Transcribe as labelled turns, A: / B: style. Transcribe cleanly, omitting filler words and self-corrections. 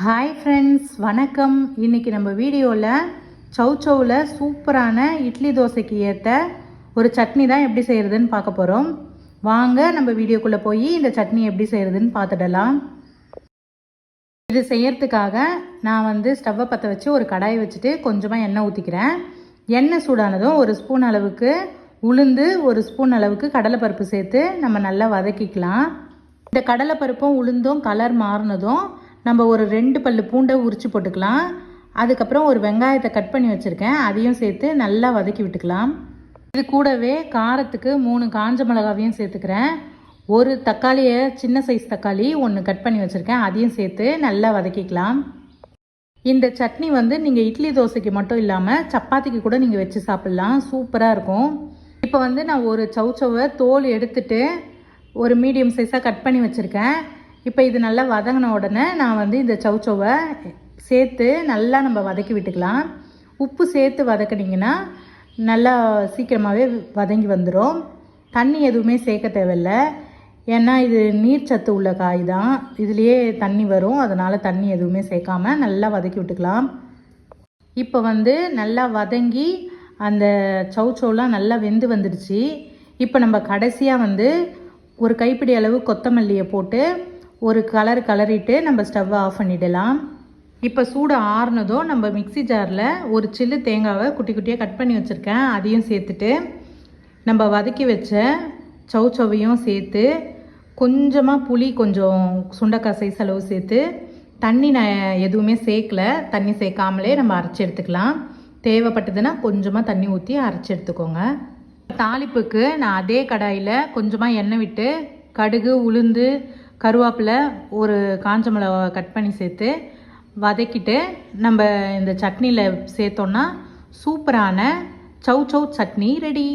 A: Hi friends, வணக்கம். இன்றைக்கி நம்ம வீடியோவில் சௌச்சௌவில் சூப்பரான இட்லி தோசைக்கு ஏற்ற ஒரு சட்னி தான் எப்படி செய்கிறதுன்னு பார்க்க போகிறோம். வாங்க நம்ம வீடியோக்குள்ளே போய் இந்த சட்னி எப்படி செய்கிறதுன்னு பார்த்துடலாம். இது செய்யறதுக்காக நான் ஸ்டவ்வை பற்ற வச்சு ஒரு கடாயை வச்சுட்டு கொஞ்சமாக எண்ணெய் ஊற்றிக்கிறேன். எண்ணெய் சூடானதும் ஒரு ஸ்பூன் அளவுக்கு உளுந்து, ஒரு ஸ்பூன் அளவுக்கு கடலைப்பருப்பு சேர்த்து நம்ம நல்லா வதக்கிக்கலாம். இந்த கடலைப்பருப்பும் உளுந்தும் கலர் மாறினதும் நம்ம ஒரு 2 பல்லு பூண்டை உரித்து போட்டுக்கலாம். அதுக்கப்புறம் ஒரு வெங்காயத்தை கட் பண்ணி வச்சுருக்கேன், அதையும் சேர்த்து நல்லா வதக்கி விட்டுக்கலாம். இது கூடவே காரத்துக்கு 3 காஞ்ச மிளகாவையும் சேர்த்துக்கிறேன். ஒரு தக்காளியை, சின்ன சைஸ் தக்காளி 1 கட் பண்ணி வச்சுருக்கேன், அதையும் சேர்த்து நல்லா வதக்கிக்கலாம். இந்த சட்னி நீங்கள் இட்லி தோசைக்கு மட்டும் இல்லாமல் சப்பாத்திக்கு கூட நீங்கள் வச்சு சாப்பிட்லாம், சூப்பராக இருக்கும். இப்போ நான் ஒரு சௌச்சௌவை தோல் எடுத்துட்டு ஒரு மீடியம் சைஸாக கட் பண்ணி வச்சுருக்கேன். இப்போ இது நல்லா வதங்கின உடனே நான் இந்த சௌச்சௌவை சேர்த்து நல்லா நம்ம வதக்கி விட்டுக்கலாம். உப்பு சேர்த்து வதக்கினீங்கன்னா நல்லா சீக்கிரமாகவே வதங்கி வந்துடும். தண்ணி எதுவுமே சேர்க்க தேவையில்லை, ஏன்னா இது நீர் சத்து உள்ள காய் தான், இதுலேயே தண்ணி வரும். அதனால் தண்ணி எதுவுமே சேர்க்காமல் நல்லா வதக்கி விட்டுக்கலாம். இப்போ நல்லா வதங்கி அந்த சௌச்சௌலாம் நல்லா வெந்து வந்துடுச்சு. இப்போ நம்ம கடைசியாக ஒரு கைப்பிடி அளவு கொத்தமல்லியை போட்டு ஒரு கலரிட்டு நம்ம ஸ்டவ்வை ஆஃப் பண்ணிடலாம். இப்போ சூடு ஆறுனதும் நம்ம மிக்சி ஜாரில் ஒரு சில்லு தேங்காவை குட்டி குட்டியாக கட் பண்ணி வச்சுருக்கேன், அதையும் சேர்த்துட்டு நம்ம வதக்கி வச்ச சௌச்சௌவையும் சேர்த்து கொஞ்சமாக புளி, கொஞ்சம் சுண்டைக்காய் சைஸ் அளவு சேர்த்து, தண்ணி நான் எதுவுமே சேர்க்கலை, தண்ணி சேர்க்காமலே நம்ம அரைச்சி எடுத்துக்கலாம். தேவைப்பட்டதுன்னா கொஞ்சமாக தண்ணி ஊற்றி அரைச்சி எடுத்துக்கோங்க. தாளிப்புக்கு நான் அதே கடாயில் கொஞ்சமாக எண்ணெய் விட்டு கடுகு, உளுந்து, கருவேப்பிலை, ஒரு காஞ்ச மிளகா கட் பண்ணி சேர்த்து வதக்கிட்டு நம்ம இந்த சட்னியில் சேர்த்தோன்னா சூப்பரான சௌச்சௌ சட்னி ரெடி.